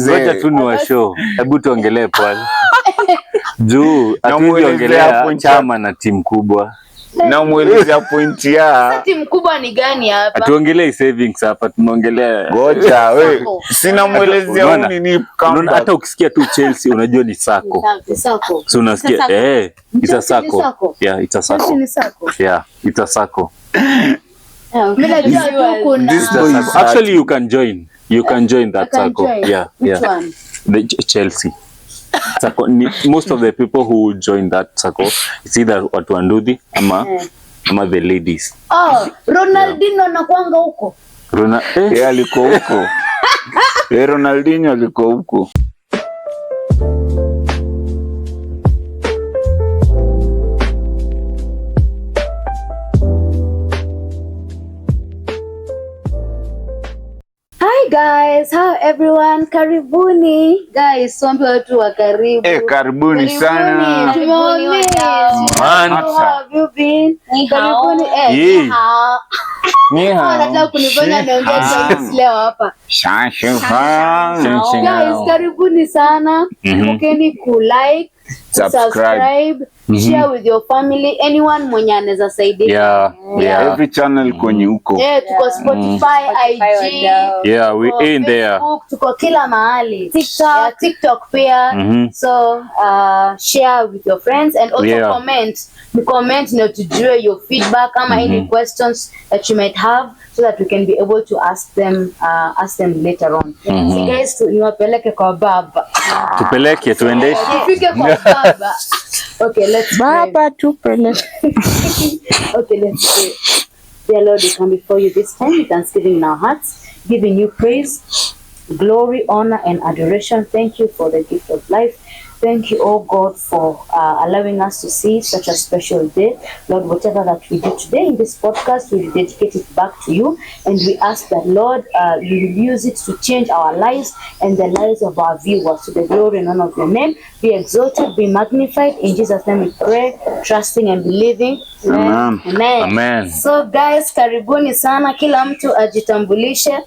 Zote tu ni wa show. Hebu tuongelee pale. Juu atuongelea chama na timu kubwa. Na muelezea point ya. Sasa timu kubwa ni gani hapa? Atuongelee savings hapa, tunaongelea. Ngoja wewe. Sina muelezea nini kama. Hata ukisikia tu Chelsea unajua ni sako. Sako. So unasikia it's a sako. Yeah, it's a sako. Yeah, it's a sako. Actually you can join. You can join that circle. Yeah, Which one? The Chelsea. Circle. Most of the people who join that circle, it's either watu andudhi ama the ladies. Oh, Ronaldinho anakuanga huko. Yeye aliko huko. Ronaldinho aliko huko. Hi guys, how everyone? Karibuni. Guys, swambi watu wa karibu. Karibuni sana. Karibuni. How have you been? Karibuni. Ni hao. Nataka kunifanya niongee Chinese leo hapa. Guys, karibuni sana. Kumbukeni ku-like, subscribe, share with your family, anyone mwenye anaweza saidia. Yeah. Every channel kwenye huko. Tuko Spotify, IG. Yeah, we in there. Tuko kila mahali. TikTok pia. So share with your friends and also comment na tujue your feedback ama any questions that you might have so that we can be able to ask them later on. So guys, niwapeleke kwa baba. Tupeleke tuendeshe. Tufike kwa baba. Okay, let's Baba tupeleke. Okay, let's pray. Dear Lord, we come before you this time with thanksgiving in our hearts, giving you praise, glory, honor, and adoration. Thank you for the gift of life. Thank you, oh God, for allowing us to see such a special day. Lord, whatever that we do today in this podcast, we dedicate it back to you. And we ask that, Lord, you will use it to change our lives and the lives of our viewers. To the glory and honor of your name, be exalted, be magnified. In Jesus' name we pray, trusting and believing. Amen. Amen. So guys, karibuni sana, kila mtu ajitambulishe.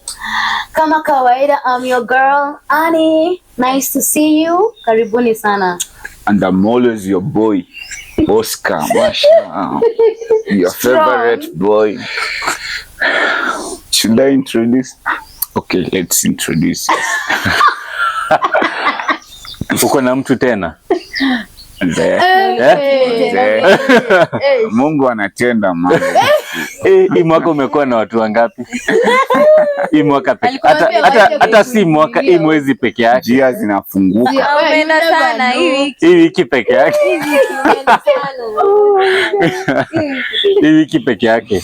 Kama kawaida, I'm your girl, Annie. Nice to see you. Karibuni sana. And I'm always your boy, Oscar Masha. Your favorite boy. Should I introduce? Okay, let's introduce. Uko na mtu tena? Mungu anatenda mambo. Hii mwaka umekuwa na watu wangapi? Hii mwaka hata si mwaka, hii mwezi peke yake. Njia zinafunguka. Umeenda sana hii wiki peke yake. Hii wiki peke yake.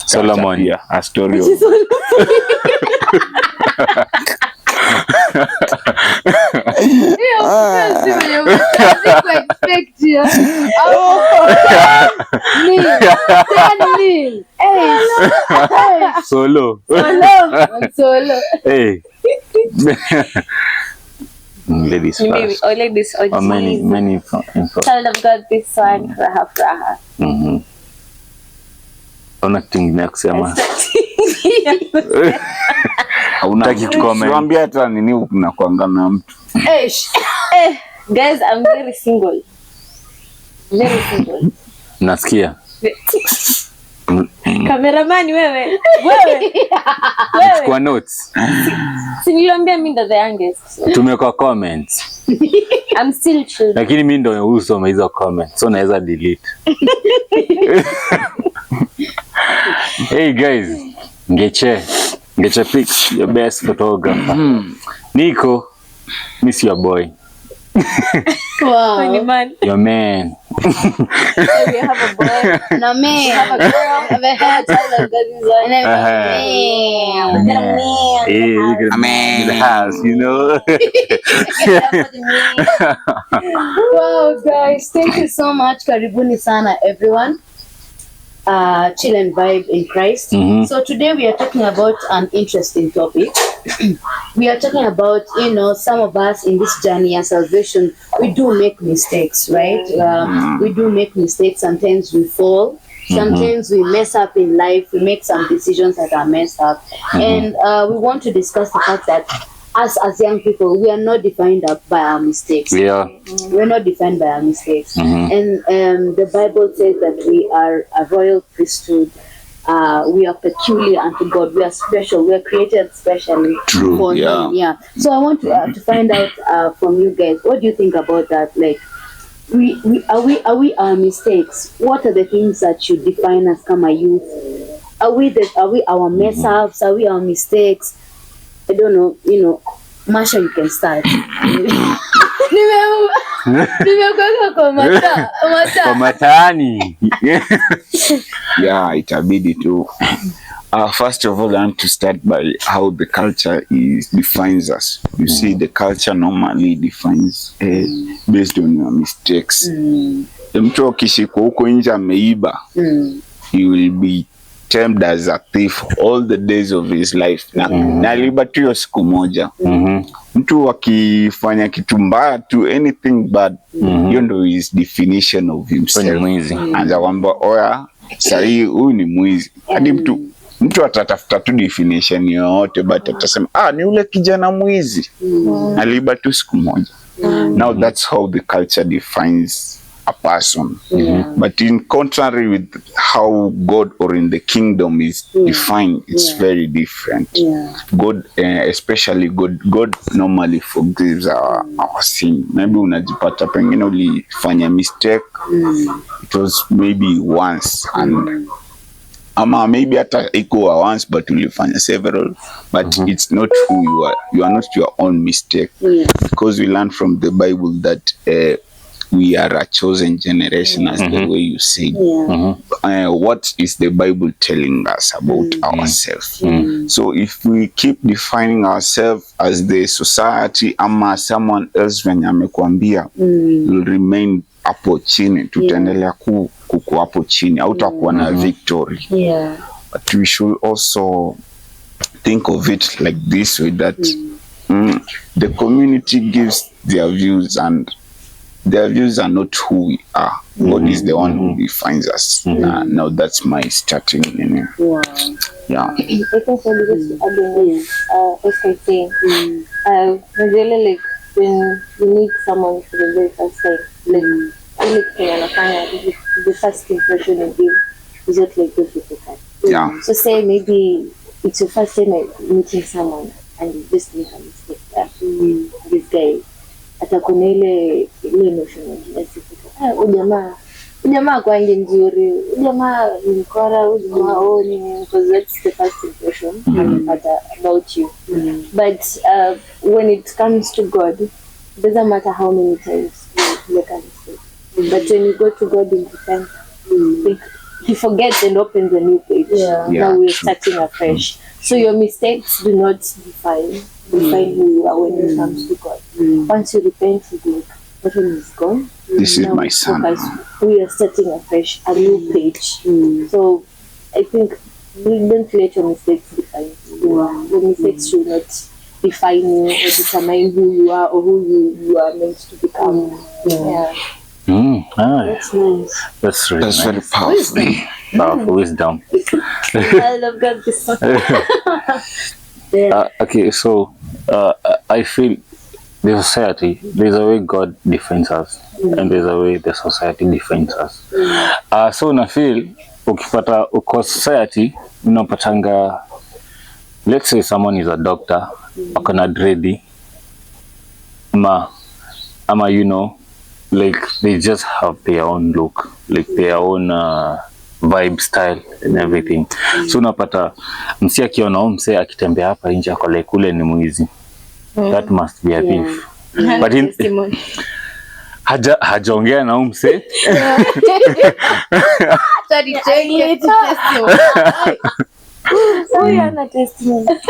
Solomon, a story of Solo. Hey. Ladies first. Ladies or many child of God, this one raha. Una tingine kusema. Haunataki kucomment. Siambia hata nini unakuanga na mtu. Guys, I'm very single. Very single. Nasikia. Cameraman wewe. Kwa notes. Si niliambia mimi ndo the youngest. Tumeka comments. I'm still chill. Lakini mimi ndo usoma hizo comments. So naweza delete. Hey guys, Ngeche Pics, your best photographer. Nico, miss your boy. Wow. Your man. So we have a boy. No, me. Have a girl. Have a hair. Child of God is one. A man in the house, you know. Wow, guys, thank you so much. Karibuni sana, everyone. Chill and vibe in Christ. So today we are talking about an interesting topic. We are talking about, some of us in this journey of salvation, we do make mistakes, right? We do make mistakes. Sometimes we fall. Sometimes we mess up in life. We make some decisions that are messed up. And we want to discuss the fact that us as young people, we are not defined by our mistakes. Yeah. We're not defined by our mistakes. And the Bible says that we are a royal priesthood. We are peculiar unto God. We are special. We are created specially for Him. Yeah. So I want to find out from you guys, what do you think about that? Like, are we our mistakes? What are the things that should define us come a youth? Are we our mess ups? Are we our mistakes? I don't know. You know, Masha, you can start. Nimekuweka kwa mata. Kwa matani. Yeah, itabidi tu. First of all, I want to start by how the culture defines us. You see, the culture normally defines based on your mistakes. Mtu akishikwa huko nje ameiba, he will be termed as a thief all the days of his life. Na aliiba tu hiyo siku moja. Mtu akifanya kitu mbaya tu, anything bad, hiyo ndo his definition of himself. Anza kwamba oya, sahi huyu ni mwizi. Hadi mtu atatafuta tu definition yoyote, but atasema ni ule kijana mwizi, aliiba tu siku moja. Now that's how the culture defines a person. But in contrary with how God or in the kingdom is defined, it's very different. God, especially God normally forgives our sin. Maybe unajipata pengine ulifanya mistake, it was maybe once, and ama maybe hata ikuwa once but ulifanya several, but it's not who you are. You are not your own mistake, because we learn from the Bible that we are a chosen generation, as the way you said. What is the Bible telling us about ourselves? So if we keep defining ourselves as the society ama someone else venye amekwambia, will remain hapo chini, tutaendelea kuku hapo chini, hautakuwa na victory. But we should also think of it like this way, that the community gives their views, and their views are not who we are. God is the one who defines us. Now that's my starting. Yeah. I think really like when you meet someone for the very first time, like the first impression you give is not like good people can. Yeah. So say maybe it's your first time meeting someone and you just make a mistake. This guy atakuna ile notion ya ujamaa kwangi mzuri, ujamaa ni mkora, ujamaa ni, because that's the first impression about you. But when it comes to God, it doesn't matter how many times you make a mistake. But when you go to God in repentance, He forgets and opens a new page. Now we're starting afresh. So your mistakes do not define who you are when it comes to God. Once you repent, you that one is gone. This is my son. We are starting afresh, a new page. So I think don't let your mistakes define you. Your mistakes should not define you or determine who you are or who you are meant to become. That's nice. That's really That's nice. very powerful. Powerful wisdom. I love God this one. Okay, so I feel the society, there's a way God defines us, and there's a way the society defines us. So na feel ukipata uko society unapatanga, let's say someone is a doctor, akona dready, ama you know, like they just have their own look, like their own vibe, style and everything. So unapata msi akiona mse akitembea hapa nje ako like ule ni mwizi. That must be a thief. But hajaongea na mse.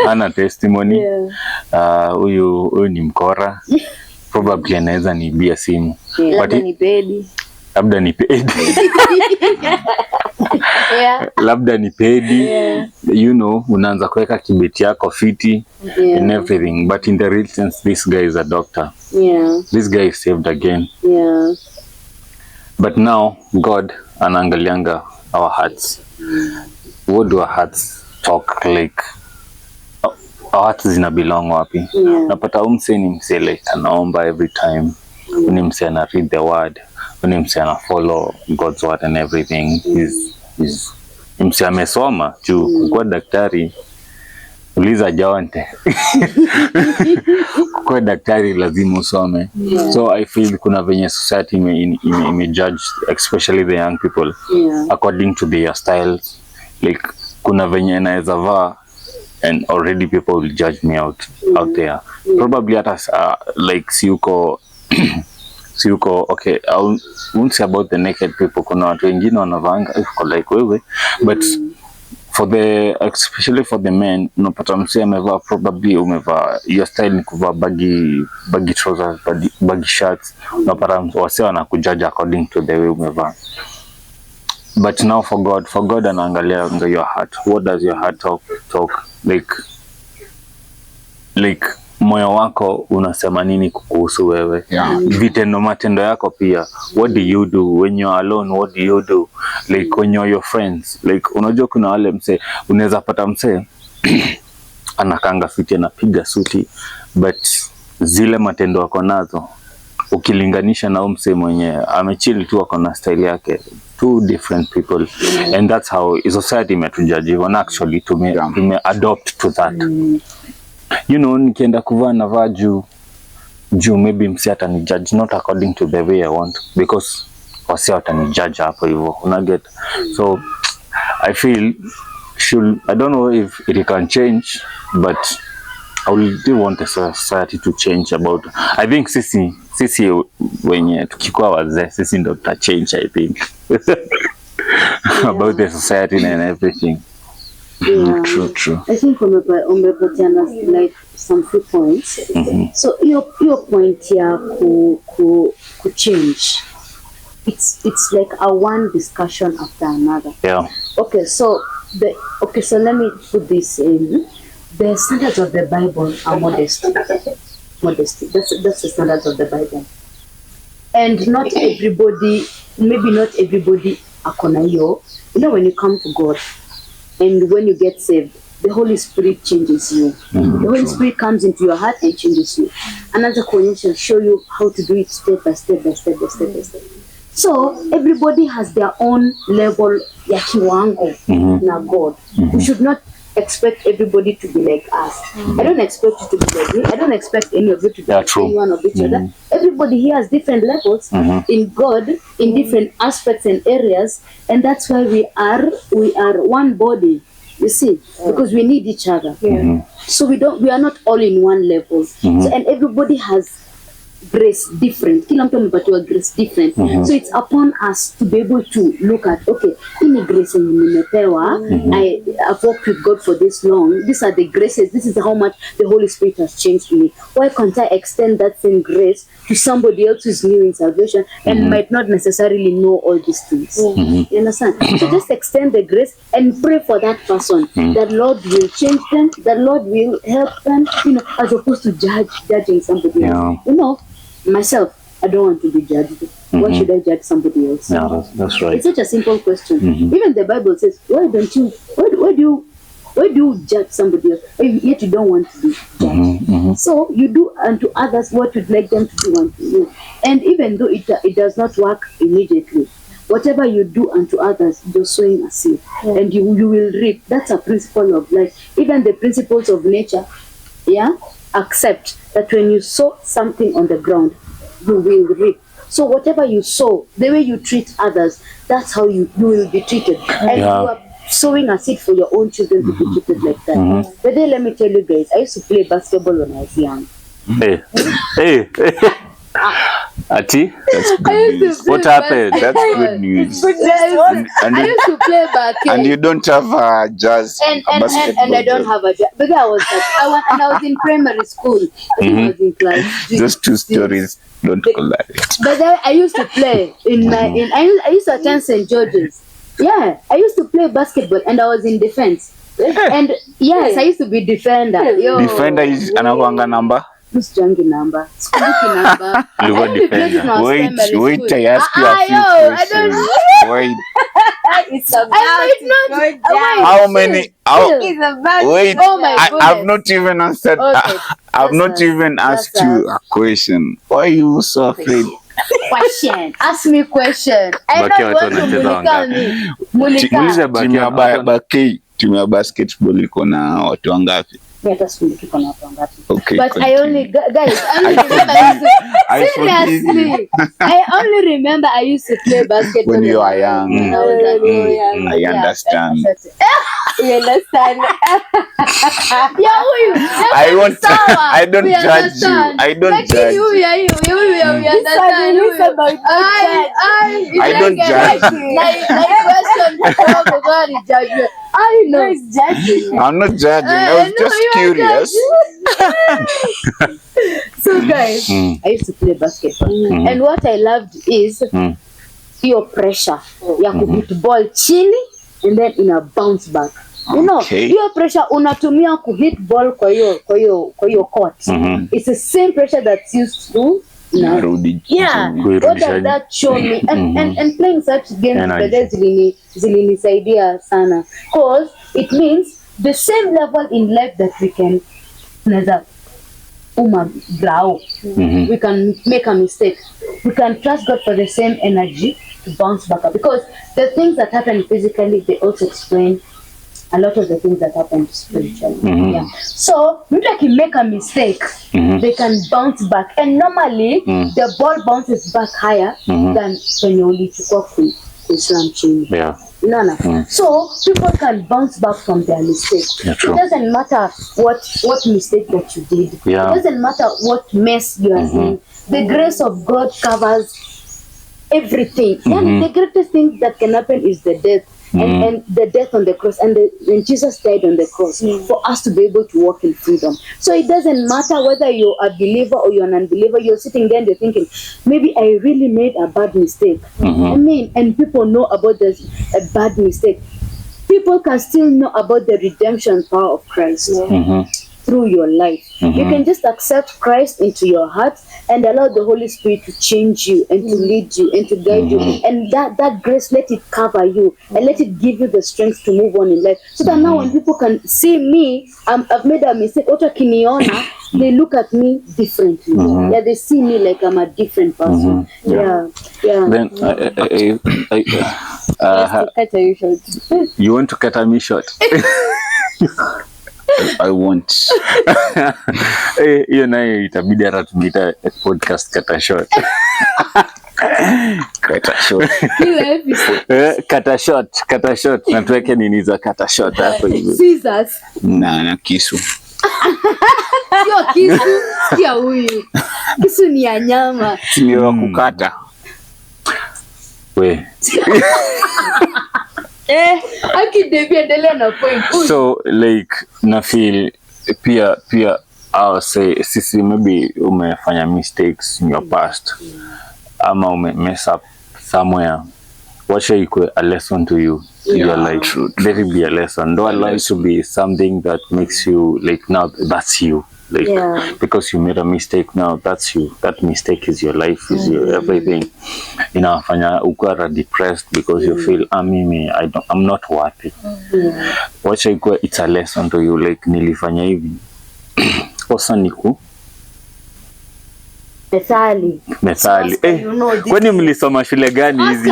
Hana testimony. Huyu ni mkora. Probably anaweza niibia simu. Labda ni pedi. Labda ni pedi. Labda ni pedi. You know, unaanza kuweka kibeti yako fiti and everything. But in the real sense, this guy is a doctor. This guy is saved again. But now, God anaangalianga our hearts. What do our hearts talk like? hearts zina belong wapi. Napata umse ni mse like anaomba every time, ni mse ana read the word, ni mse ana follow God's word and everything. Is mse amesoma juu kwa daktari uliza Jonte. Kwa daktari lazima usome. So I feel kuna venye society ime judge especially the young people according to their styles. Like kuna venye naeza vaa and already people will judge me out there. Probably hata like si uko okay, I won't say about the naked people. Kuna watu wengine wanavanga like wewe, but for especially for the men, unapata mse amevaa, probably umevaa your style ni kuvaa baggy trousers, baggy shirts, unapata wase wanakujudge according to the way umevaa. But now for God anaangalia your heart. What does your heart talk? Like moyo wako unasema nini kuhusu wewe? Vitendo, matendo yako pia. What do you do when you're alone? What do you do like when you're your friends? Like unajua kuna wale mse unaweza pata mse anakanga fiti, anapiga suti, but zile matendo wako nazo ukilinganisha na mse mwenye amechill tu ako na style yake, two different people. And that's how society imetujudge. Even actually tume adopt to that. You know, nikienda kuvaa na vaa juu maybe msi atani judge not according to the way I want, because wasi atani judge hapo hivyo, unaget. So I feel I don't know if it can change, but I do want the society to change about. I think sisi wenye tukikuwa wazee sisi ndo tuta change, I think. About the society and everything. True. I think umepatiana like some few points. So your point here ku change. It's like a one discussion after another. Yeah. Okay, so let me put this in. The standards of the Bible are modesty. Modesty. That's the standards of the Bible. And not everybody akona hiyo. You know, when you come to God and when you get saved, the Holy Spirit changes you. The Holy Spirit comes into your heart and changes you. Another coordination show you how to do it step by step. So everybody has their own level ya kiwango na God. We should not expect everybody to be like us. I don't expect you to be like me. I don't expect any of you to be like any one of each other. Everybody here has different levels in God, in different aspects and areas, and that's why we are one body. You see, because we need each other. So we are not all in one level. So, and everybody has grace different. Kila mtu amepatiwa grace different. So it's upon us to be able to look at, okay, ini grace nimepewa, I've walked with God for this long. These are the graces. This is how much the Holy Spirit has changed me. Why can't I extend that same grace to somebody else who's new in salvation and might not necessarily know all these things? You understand? So just extend the grace and pray for that person. That Lord will change them. That Lord will help them. You know, as opposed to judging somebody else. You know, myself, I don't want to be judged. Why should I judge somebody else? Yeah, that's right. It's such a simple question. Even the Bible says, why do you judge somebody else? Yet you don't want to be judged. So you do unto others what you'd like them to do unto you. And even though it does not work immediately, whatever you do unto others, you're sowing a seed. And you will reap. That's a principle of life. Even the principles of nature, accept that when you sow something on the ground, you will reap. So whatever you sow, the way you treat others, that's how you will be treated. And you are sowing a seed for your own children to be treated like that. But then let me tell you guys, I used to play basketball when I was young. Hey. Ati? That's good news. What happened? That's good news. I used to play basketball. And you don't have a jazz basketball. And I don't have a jazz. But I was in primary school. I was in class. Those two stories don't collide. But then I used to play I used to attend St. George's. Yeah, I used to play basketball and I was in defense. And yes, I used to be defender. Defender is anakuanga number? Jangi number. Sikumbuki number. You were defender. Wait, I ask you a few questions. Wait. It's about to go down. How many? It's about to Wait, go down. I've not even answered. Okay, I've not that's even that's asked you a question. Why are you so afraid? question. Ask me question. I Baki know watu what to wanacheza wangapi? mulika. Muulize Baki Timu ya basketball iko na watu wangapi? Mimi hata sikumbuki kuna watu wangapi. Okay. But I only guys, I only remember I forgive you. seriously. I only remember I used to play basketball When you are young. When I was at young. I understand. You understand? Yeah, huyu. I won't. Sawa. I don't We judge you. understand. I don't Lakini judge. huyu we understand. It's about judge. I don't judge. Question kidogo gani judge. I know. Who is judging? I'm not judging. I was No, just you are curious. So guys, I used to play basketball. And what I loved is your pressure ya kuhit ball chini and then ina bounce back. You know, Okay. your pressure unatumia kuhit ball kwa hiyo court. It's the same pressure that's used to Narudi. yeah, Kuirudisha what does that show me? And playing such games Energy. zilinisaidia sana, cause it means the same level in life that we can grow. We can make a mistake. We can trust God for the same energy to bounce back up, because the things that happen physically, they also explain a lot of the things that happen spiritually. Yeah. So mtu make a mistake, they can bounce back, and normally the ball bounces back higher than when you ulichukua kuislam chini. Yeah. So people can bounce back from their mistake. Yeah, It true. doesn't matter what mistake that you did. Yeah. It doesn't matter what mess you are in. The grace of God covers everything. And the greatest thing that can happen is the death. And the death on the cross, and Jesus died on the cross for us to be able to walk in freedom. So it doesn't matter whether you're a believer or you're an unbeliever. You're sitting there and you're thinking, maybe I really made a bad mistake. I mean, and people know about this a bad mistake. People can still know about the redemption power of Christ through your life. You can just accept Christ into your heart and allow the Holy Spirit to change you and to lead you and to guide you. And that grace, let it cover you and let it give you the strength to move on in life. So that now when people can see me, I've made a mistake, they look at me differently. Yeah, they see me like I'm a different person. Yeah. Then Cut you short. you want to cut me short? I want. Hiyo nayo itabidi hata tujiita podcast kata short. Kata short. Kata short na tuweke nini za kata short hapo hivi. Scissors. Na kisu. Sio kisu, sikia huyu. Kisu ni ya nyama. Sio wa kukata. We. Akiendelea na point. So like na feel pia I'll say sisi maybe umefanya mistakes in your past ama ume mess up somewhere, wacha ikue a lesson to you in your life. Let it be a lesson. Don't allow it to be something that makes you like now that's you. Like because you made a mistake, now that's you. That mistake is your life, is your everything. Inafanya ukara depressed because you feel I'm not worthy. Wacha ikue it's a lesson to you, like nilifanya hivi. Kosa niku methali. Kwani mlisoma shule gani hizi?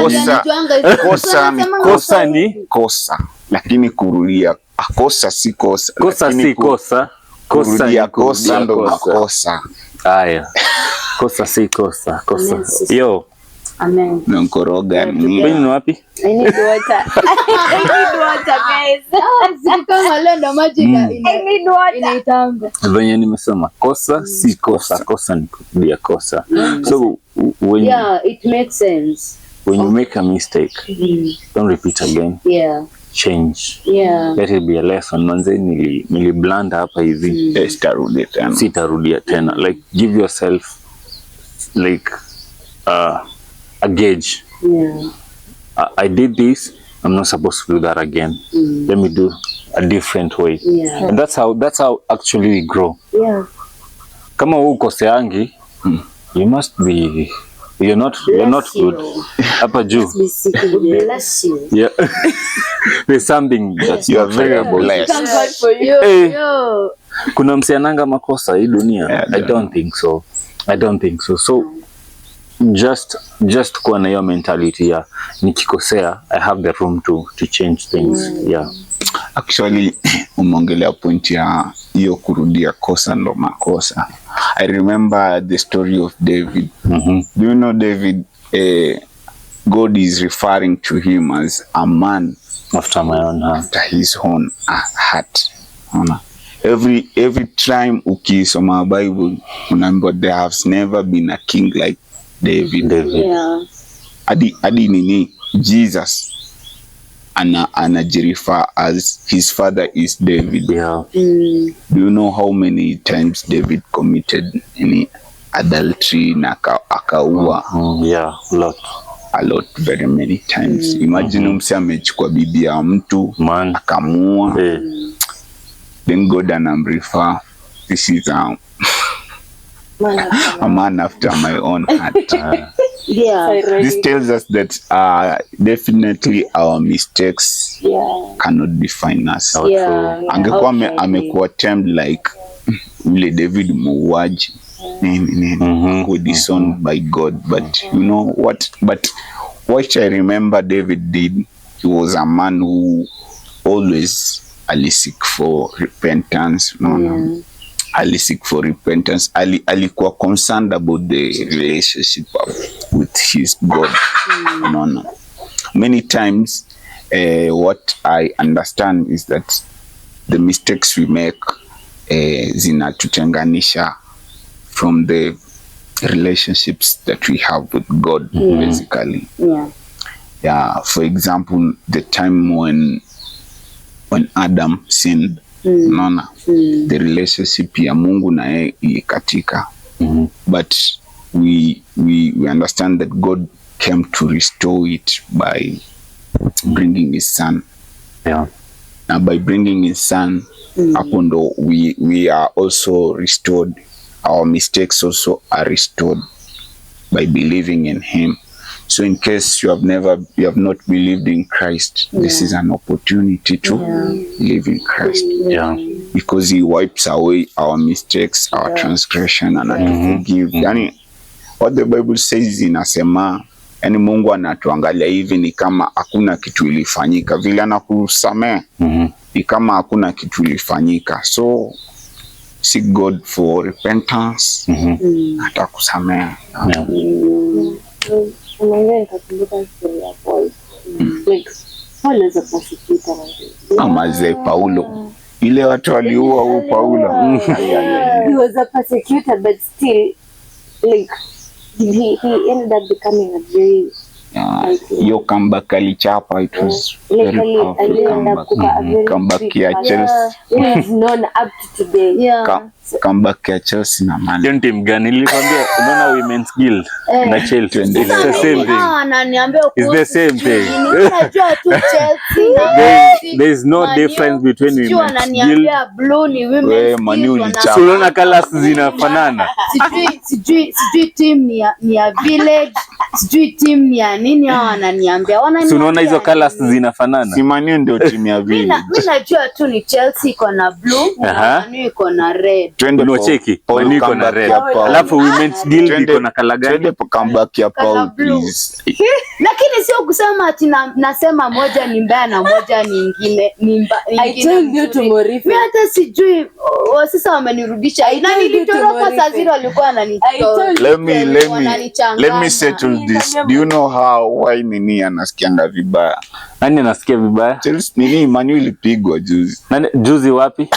Kosa ni kosa, lakini kurudia kosa si kosa. Kosa si kosa. Kurudia kosa ndo makosa. Haya. Kosa si kosa. Yo. Amen. Nkoroga ni. Wewe ni wapi? I need water. I need water, guys. Kama leo maji I need water. inaitanga. Venye nimesema kosa si kosa. Kosa ni kurudia kosa. So when it makes sense. When you make a mistake, don't repeat again. Change. Let it be a lesson. Manze niliblanda hapa hivi. Sitarudia tena. Like give yourself like a gauge. I did this, I'm not supposed to do that again. Let me do a different way. And that's how actually we grow. Kama wewe ukoseangi, you You're not Bless good. you. Hapa juu. Bless you. Yeah. There's something that's You are not very right about blessed. it. Thank God for you. Hey. Yo. Kuna msiananga makosa hii dunia? Yeah, I don't think so. So just kuwa na hiyo mentality ya nikikosea I have the room to change things. Yeah. Actually, umeongelea point ya hiyo kurudia kosa ndo makosa. I remember the story of David. Do you know David? God is referring to him as a man After my own heart. after his own heart. Every time ukisoma Bible unaambiwa there has never been a king like David. Yeah. Hadi nini Jesus anajirifa as his father is David. Yeah. Do you know how many times David committed any adultery na akaua? Yeah, A lot, very many times. Imagine mse amechukua bibi ya mtu man. akamua. Hey. Then God anamrefer, this is a man after my own heart. Yeah. This tells us that definitely our mistakes cannot define us. Yeah. Angekuwa Okay. amekuwa termed like ule David muuaji who disowned by God, but you know what I remember David did, he was a man who always seek for repentance. Seek for repentance. Alikuwa concerned about the relationship with his God. Many times what I understand is that the mistakes we make zinatutenganisha from the relationships that we have with God, basically. Yeah. For example, the time when Adam sinned, the relationship ya Mungu na yeye ilikatika. But we understand that God came to restore it by bringing his son. Yeah. Now by bringing his son, hapo ndo we are also restored. Our mistakes also are restored by believing in him. So in case you have not believed in Christ, this is an opportunity to believe in Christ. Yeah. Because he wipes away our mistakes, our transgression, and to forgive. Yani, what the Bible says inasema, yani Mungu anatuangalia hivi ni kama hakuna kitu ilifanyika. Vile anakusamehe ni kama hakuna kitu ilifanyika. So seek God for repentance, atakusamehe. Unaongea nikakumbuka story ya Paul. Like, Paul is a persecutor. Amaze Paulo. Ile watu waliua huu Paulo. He was a persecutor, but still, like, he ended up becoming a very Yo comeback alichapa, it was very powerful comeback ya Chelsea. He is known up to today. Comeback ya Chelsea na Man. Hiyo team gani? Nilikwambia unaona Women's Guild na Chelsea. It's the same thing. It's the same thing. Ninajua tu Chelsea. There is no difference between Women's Guild. Wananiambia blue ni Women's Guild. Unaona colors zinafanana. Sijui team ni ya Village, sijui team ni ya nini hao wananiambia. Unaona hizo colors zinafanana. Si Man U ndio timu ya Village. Mimi najua tu ni Chelsea iko na blue, Man U iko na red. Unacheki Man U iko na red. Alafu Women's Guild iko na color gani? Twende comeback ya Paul, please. Lakini sio kusema ati nasema moja ni mbaya na moja nyingine ni mbaya. I told you to Morife. Mimi hata sijui sasa wamenirudisha. Na nilitoroka saa zile walikuwa wananitoa. Let me settle this. Do you know why nini anasikianga vibaya? Nani anasikia vibaya? Chelsea nini Man U ilipigwa juzi. Juzi wapi?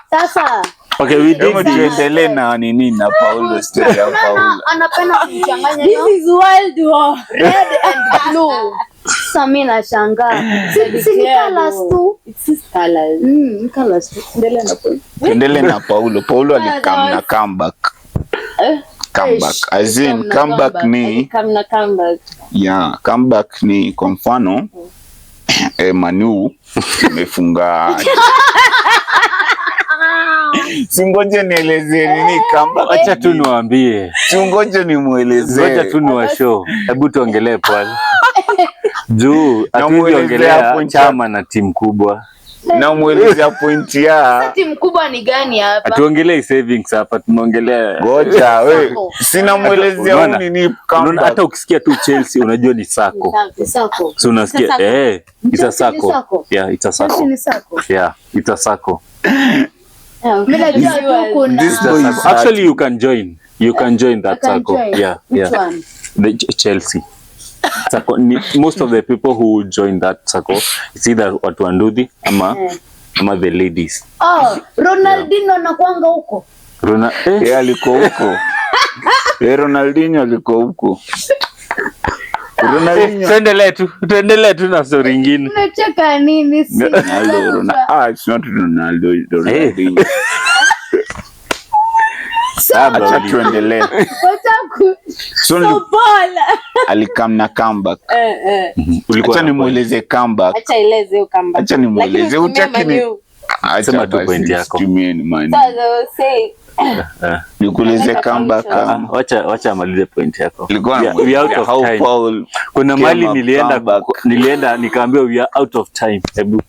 Sasa okay, we did tuendelee na nini na Paulo story ya Paulo. Anapenda kuchanganya This is World War. red and blue. Sasa mimi nashangaa. Si colors tu. It's colors. Colors tu. Tuendelee na Paulo. Paulo alikam na comeback. Comeback. As in comeback ni comeback. Yeah, comeback ni kwa mfano Man U imefunga Singoje nielezee nini comeback. Acha tu niwaambie. Singoje nimuelezee. Acha tu niwashow. Hebu tuongelee pale. Juu Namuelezea atuongelea point chama na timu kubwa. Na muelezea point ya. Timu kubwa ni gani hapa? Atuongelee savings hapa, tunaongelea. Ngoja we. Sina muelezea Unaona? nini Unaona, comeback. hata ukisikia tu Chelsea unajua ni sako. Sako. So unasikia it's a Chelsea ni sako. sako? Yeah, it's a Chelsea sako. ni sako. Yeah, it's a sako. Mimi najua tu kuna This boy is Actually you can join. You can join that I can sako. join. Yeah, Which yeah. one? The Chelsea. Sako, most of the people who join that sako it's either watu wa ndudhi ama the ladies. Oh, Ronaldinho anakuanga huko. Yeye aliko huko. Ronaldinho aliko huko. Ronaldinho. Tuendelee tu na story nyingine. Unacheka nini? Si It's not Ronaldo. Ronaldinho. Acha tuendelee. So Bola. alikam na comeback. Ulikuwa Acha nimueleze comeback. Acha eleze hiyo comeback. Acha nimueleze utaki ni. Sema tu point yako. Tumieni man. So they will say Nikueleze comeback. Wacha amalize point yako. Ilikuwa We are out of how time. Paul Kuna mali came up nilienda nikaambiwa we are out of time. Hebu.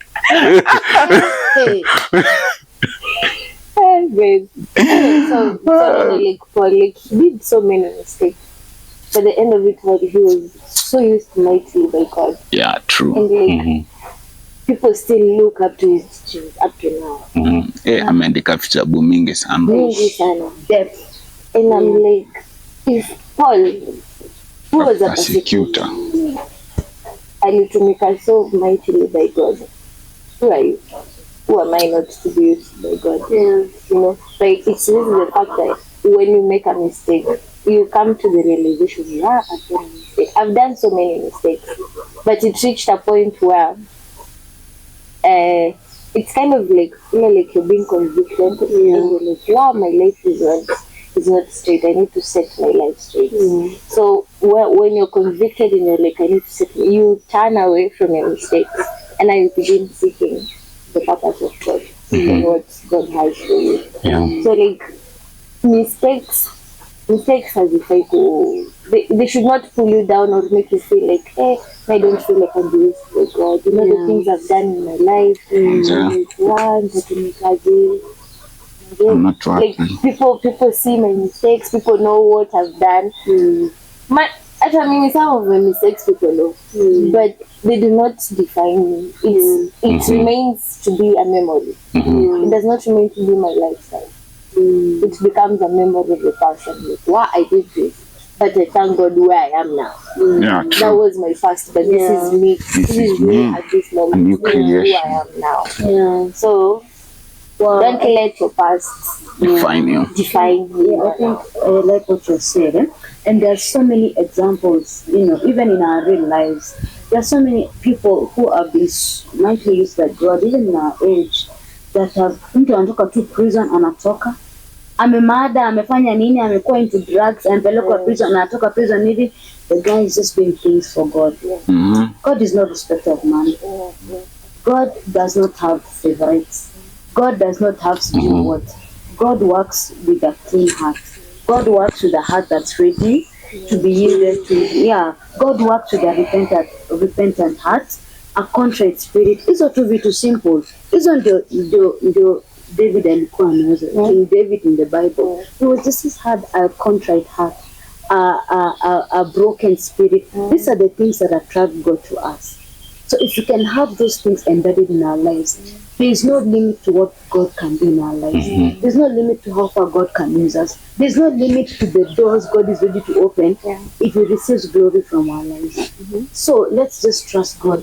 babe. So like he did so many mistakes. But at the end of it all, he was so used mightily by God. Yeah, true. And like people still look up to his teachings up to now. Ameandika vitabu mingi sana. Mingi sana. Depth. And I'm like, if Paul, who was a Persecutor. alitumika so mightily by God. Who are you? Who am I not to be used by God? Yeah. You know, like it's really the fact that when you make a mistake, you come to the realization, I've done a mistake. I've done so many mistakes, but it reached a point where it's kind of like, you know, like you're being convicted, and you're like, wow, my life is not straight. I need to set my life straight. So when you're convicted and you're like, I need to set, you turn away from your mistakes, and I begin seeking the purpose of God and what God has for you. Yeah. So like mistakes hazifai ku, they should not pull you down or make you feel like, hey, I don't feel like I'm used by God. You know the things I've done in my life. I'm not Like working. people see my mistakes. People know what I've done. I mean, some of my mistakes people know, but they do not define me. It remains to be a memory. It does not remain to be my lifestyle. It becomes a memory of the person. Like, wow, I did this, but I thank God where I am now. Yeah, That true. was my first, but this is me. This is me at this moment. A new This is who creation. I am now. Yeah. So don't let your past Define you. define you. Yeah, I think like what you said, and there's so many examples, you know, even in our real lives. There are so many people who have been mightily used by God, even in our age, that have mtu anatoka tu prison, anatoka amemada, amefanya nini, amekuwa into drugs, amepelekwa prison, anatoka prison hivi, the guy is just doing things for God. God is not respecter of man. God does not have favorites. God does not have to do what. God works with a clean heart. God works with a heart that's ready to be yielded to. God works with a repentant heart, a contrite spirit. Hizo tu vitu simple. Hizo ndio David alikuwa nazo. King David in the Bible. He was just had a contrite heart, a broken spirit. These are the things that attract God to us. So if we can have those things embedded in our lives, there is no limit to what God can do in our lives. There's no limit to how far God can use us. There's no limit to the doors God is ready to open if He receives glory from our lives. So let's just trust God.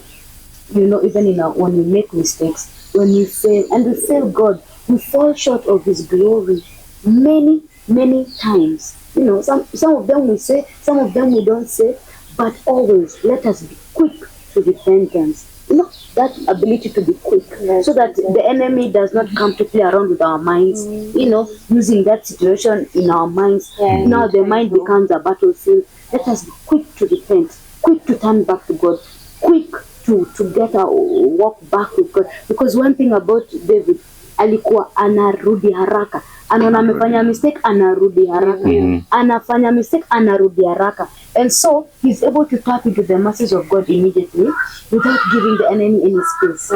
You know, even when we make mistakes, when we fail, and we fail God, we fall short of His glory many, many times. You know, some of them we say, some of them we don't say, but always let us be quick to repentance. You know, that ability to be quick, so that the enemy does not come to play around with our minds, you know, using that situation in our minds. Now the mind becomes a battlefield. Let us be quick to repent, quick to turn back to God, quick to get our walk back with God. Because one thing about David, alikuwa anarudi haraka. Anaona amefanya mistake, anarudi haraka. Anafanya mistake, anarudi haraka. And so he's able to tap into the mercies of God immediately without giving the enemy any space,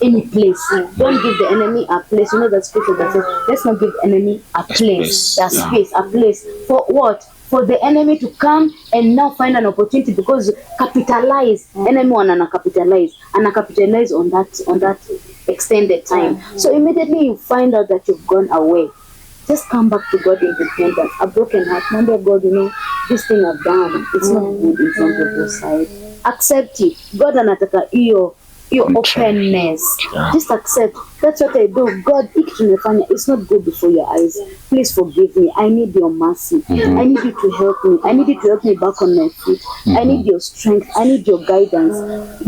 any place. Don't give the enemy a place. You know that scripture that says, let's not give the enemy a place, a space, a place. For what? For the enemy to come and now find an opportunity, because capitalize. Enemy wanna capitalize on that extended time. So immediately you find out that you've gone away, just come back to God in repentance, a broken heart. Remember, God, you know, this thing I've done, it's not good in front of your side. Accept it. God anataka your openness. Just accept. That's what I do. God, it's not good before your eyes. Please forgive me. I need your mercy. I need you to help me. I need you to help me back on my feet. I need your strength. I need your guidance.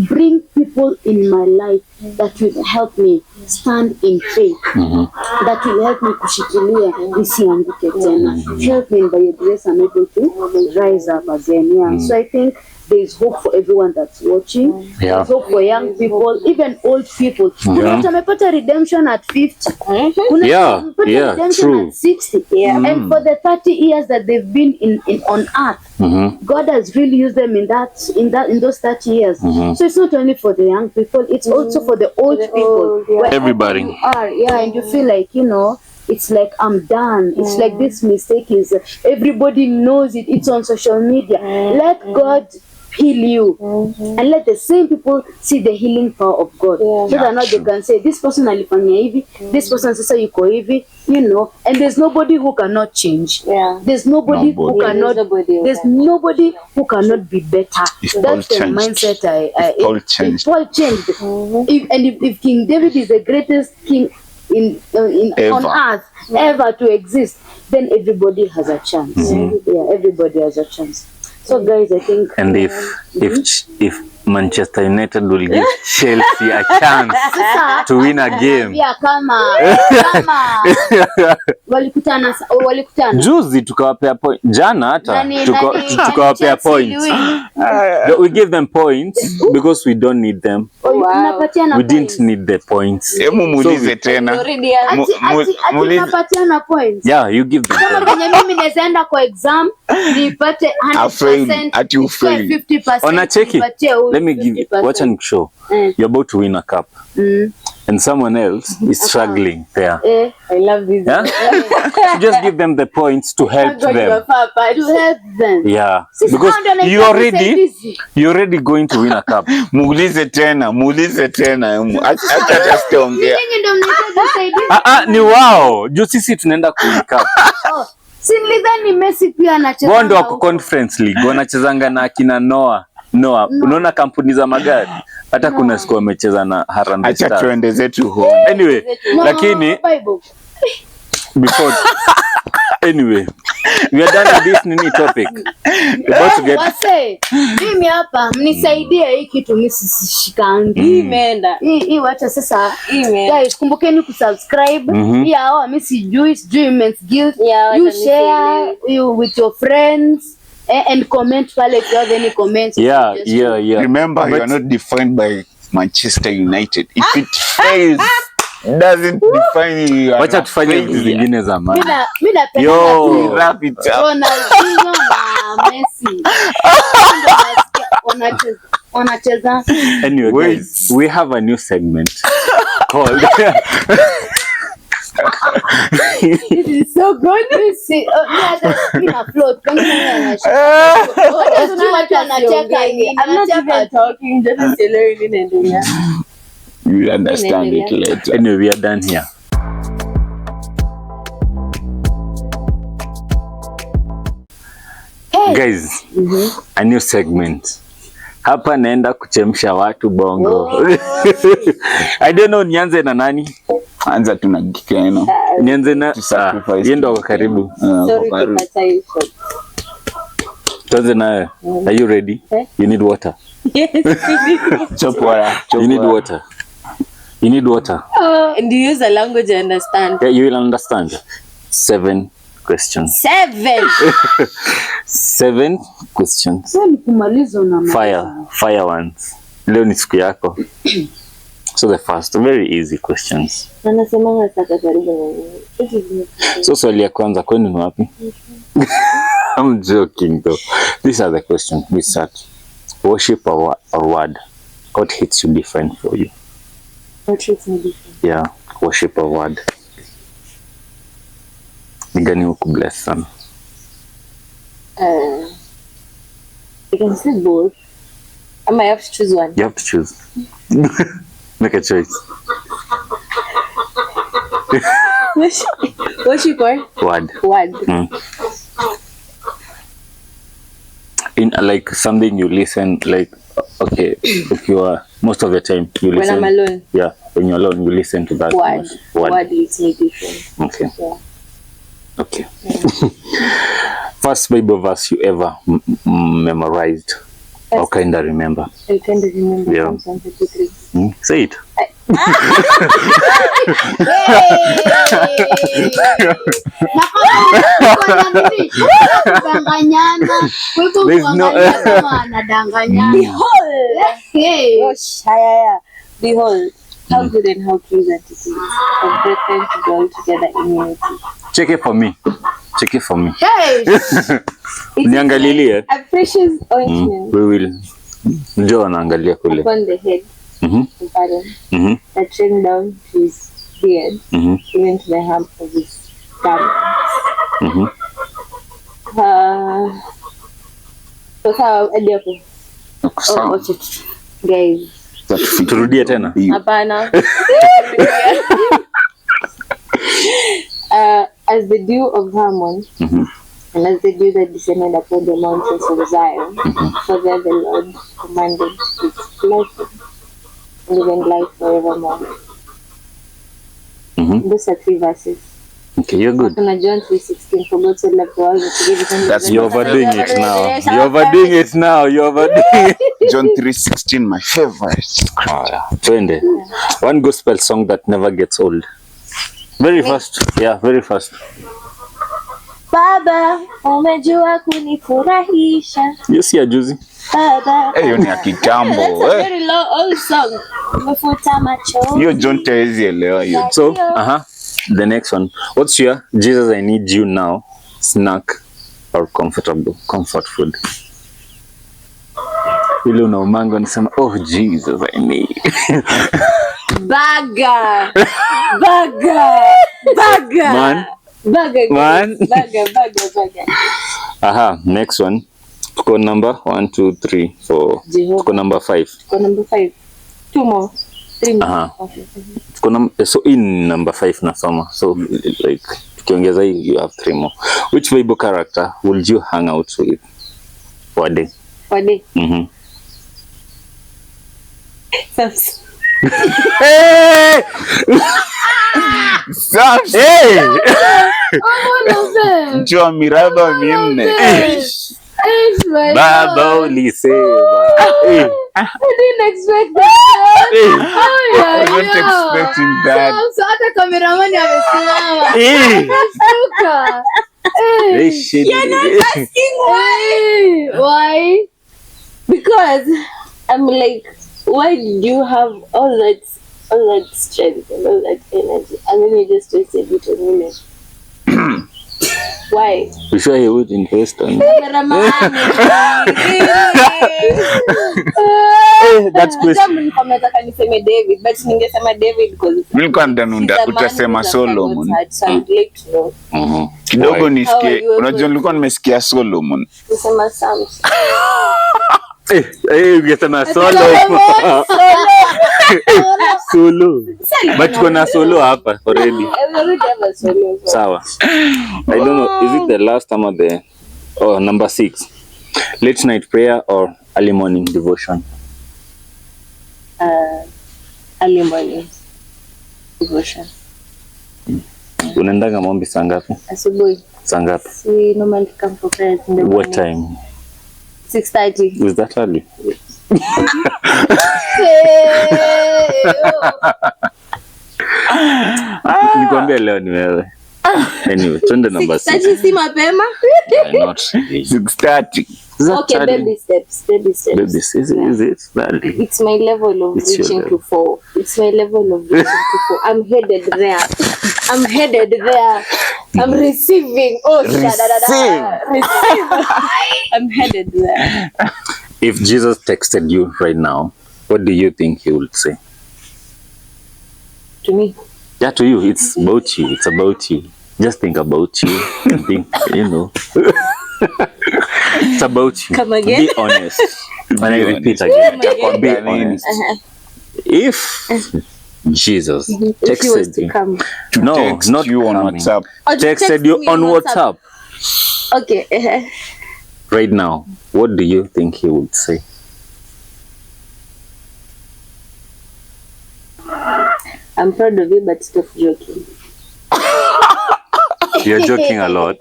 Bring people in my life that will help me stand in faith. That will help me kushikilia nisianguke tena. Help me, by your grace I'm able to rise up again. So I think there is hope for everyone that's watching. There is hope for young people, even old people. Kuna mtu amepata redemption at 50. Kuna mtu amepata redemption at 60. And for the 30 years that they've been in on earth, God has really used them in those 30 years. So it's not only for the young people, it's also for the old people. Everybody. You are, and you feel like, you know, it's like I'm done. It's like this mistake is everybody knows it. It's on social media. Let God heal you, and let the same people see the healing power of God. So that now they can say, this person alifanya hivi, this person sasa yuko hivi, you know, and there's nobody who cannot change. There's nobody who cannot. There's nobody who cannot be better. That's the mindset. Paul changed. If King David is the greatest king on earth ever to exist, then everybody has a chance. Everybody has a chance. So guys, I think, and if Manchester United will give Chelsea a chance to win a game. Kama walikutana juzi tukawapea point, jana hata tukawapea points. We give them points because we don't need them. We didn't need the points. Muulize tena. Tunapatiana points. Yeah, you give them. Kama venye mimi naenda kwa exam nipate 100%, at you fail 50%. Ona cheki. Let me give you, watch and show. You're about to win a cup. And someone else is struggling there. I love this. So just give them the points to help them. Yeah. Because you're already going to win a cup. Muulize tena. Acha just ongea. Ni wao. Juu sisi tunaenda kuwin cup. Sinidhani Messi pia anacheza. Bondo wako Conference League wanachezanga na akina Noah. Unaona kampuni za magari hata kuna siku wamecheza na Harambee Stars. Acha tuende zetu home. Anyway, lakini before anyway, we are done with this nini topic. About to get mimi hapa mnisaidie hii kitu msishikangi. Imeenda. Hii wacha sasa. Guys, kumbukeni kusubscribe. Hao mimi sijui Men's Guild. You share with your friends. And comment pale if you have any comments. Yeah. Remember, you are not defined by Manchester United. If it fails, doesn't define you. Wacha tufanye vitu zingine za maana. Mimi napenda wrap it up. Ronaldo na Messi. Wanacheza. Anyway, guys, we have a new segment called This is so good. I'm not even talking. Just learning. You'll understand it later. Anyway, we are done here. Guys, a new segment. Hapa naenda kuchemsha watu bongo. I don't know nianze na nani? Anza tuna Gikeno. Nianze na yendo kwa karibu. Tuanze na. Are you ready? You need water. Yes. Chop water. You need water. You need water. And you use a language I understand. Yeah, you will understand. 7 questions. 7. 7 questions. Kumaliza na Fire ones. Leo ni siku yako. So the first, very easy questions. Na nasemanga sasa karibu na So swali ya kwanza kwenu ni wapi? I'm joking though. These are the questions we start. Worship or word? What hits you different for you? what hits me different. Yeah, worship or word? Ni gani hukubless sana? You can say both. I might have to choose one. You have to choose. Make a choice. Worship or Word. word? In like something you listen, like okay, if you are most of the time you When listen. I'm alone. Yeah, when you're alone, you listen to that. Word. Word. Word hits me different. Okay. Yeah. Okay. First Bible verse you ever memorized or kind of remember? I kind of remember Yeah. Psalm 133. Say it. There's no- Behold, how good and how pleasant it is for brethren to dwell together in unity. Check it for me. Check it for me. It is Niangalilie. a precious ointment We will. Njoo naangalia kule. upon the head Mhm. of Aaron Mhm. that ran down to his beard, Mhm. even to the hem of his garment. Mhm. Sasa hadi hapo. Sawa. Watch it. Guys, Turudie tena. hapana. As the dew of Hermon, and as the dew that descended upon the mountains of Zion, for there the Lord commanded his blessing, and even life forevermore. Those are 3 verses. Okay, you're good. Kuna John 3:16, for God so loved the world that he gave his only That's begotten You're Son. overdoing it now. You're overdoing it now. You're overdoing it. John 3:16, my favorite. Twende. One gospel song that never gets old. Very fast. Yeah, very fast. Baba, umejua kunifurahisha. You see a juicy? Baba. Hiyo ni ya kitambo. That's a very low old song. Umefuta macho. Hiyo John Terezi elewa hiyo. So, the next one. What's your Jesus I need you now snack or comfort food? Ile unaumanga unasema oh Jesus I need. Burger. Man. Burger. Man. Burger. Next one. Tuko number 1, 2, 3, 4. Jehovah. Tuko number 5. Go number 5. 2 more. 3 more. Okay. So in number 5 nasoma. So like tukiongeza hii you have 3 more. Which Bible character would you hang out with for a day? For day. Hey! Sasa Hey! mchwa miraba minne. Baba ulisema. Hey! I didn't expect that. Hey! I wasn't expecting that. Hata cameraman amesimama. Hey! Stuka. Hey, shit. Why? Because I'm like, why did you have all that strength and all that energy, and then you just wasted it on women? Why? You sure he would invest on That's question. Nataka niseme David, but ningesema David because Nilikuwa ndanunda utasema Solomon. So I'd like to know. Kidogo nisikie. How are you? Unajua nilikuwa nimesikia Solomon. Nisema Samson. Ungesema solo. Solo. But kuna solo hapa already. I already have a solo. Sawa. I don't know, is it the last time or the number 6? Late night prayer or early morning devotion? Early morning devotion. Unaendaga maombi saa ngapi? Asubuhi. Saa ngapi? We normally come for prayers in the morning. What time? 6:30. Is that early? Nikwambia leo ni wewe. Anyway, twende number 6. 6:30 si mapema. Not really. 6:30. Okay, baby steps. Baby, is it valid? It's my level of It's your reaching level. to 4. It's my level of reaching to 4. I'm headed there. I'm receiving. Oh, Receive. I'm headed there. If Jesus texted you right now, what do you think he would say? To me. Yeah, to you. It's about you. It's about you. Just think about you. Think, It's about you. Come again? Be honest. When I repeat honest. again, Come be again. honest. If Jesus If he was texted to you, come. To no, text not you on coming. WhatsApp. Or to text Texted you me on WhatsApp Okay. right now, what do you think he would say? I'm proud of you, but stop joking. You're joking a lot.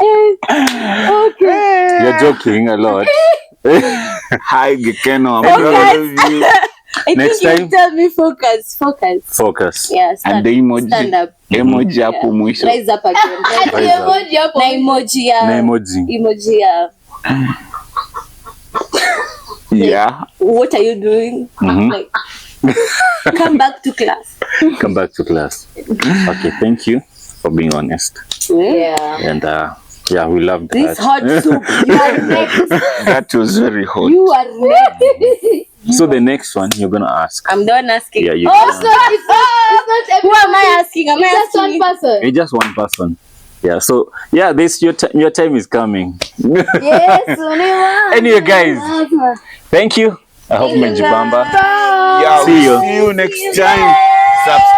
Okay. You're joking a lot. Hi, Gekeno. I'm proud of you. I Next think time- you tell me focus. Focus. Yeah, stand, And the emoji. stand up. Emoji hapo mwisho. Rise up again. Rise up. Na emoji ya. Na emoji. Emoji ya. Yeah. What are you doing? Mhm. Like, come back to class. Come back to class. Okay, thank you for being honest. Yeah. And yeah, we love This that. hot soup. You are next. That was very hot. You are next. So the next one you're gonna ask. I'm done asking. Yeah, you. It's not Who am I asking? Am I Just asking? one person. You're just one person. Yeah. So yeah, this your time is coming. Yes, anyone. Anyway, guys, thank you. I hope Mejibamba. Yeah, See you. See you next time. Subscribe.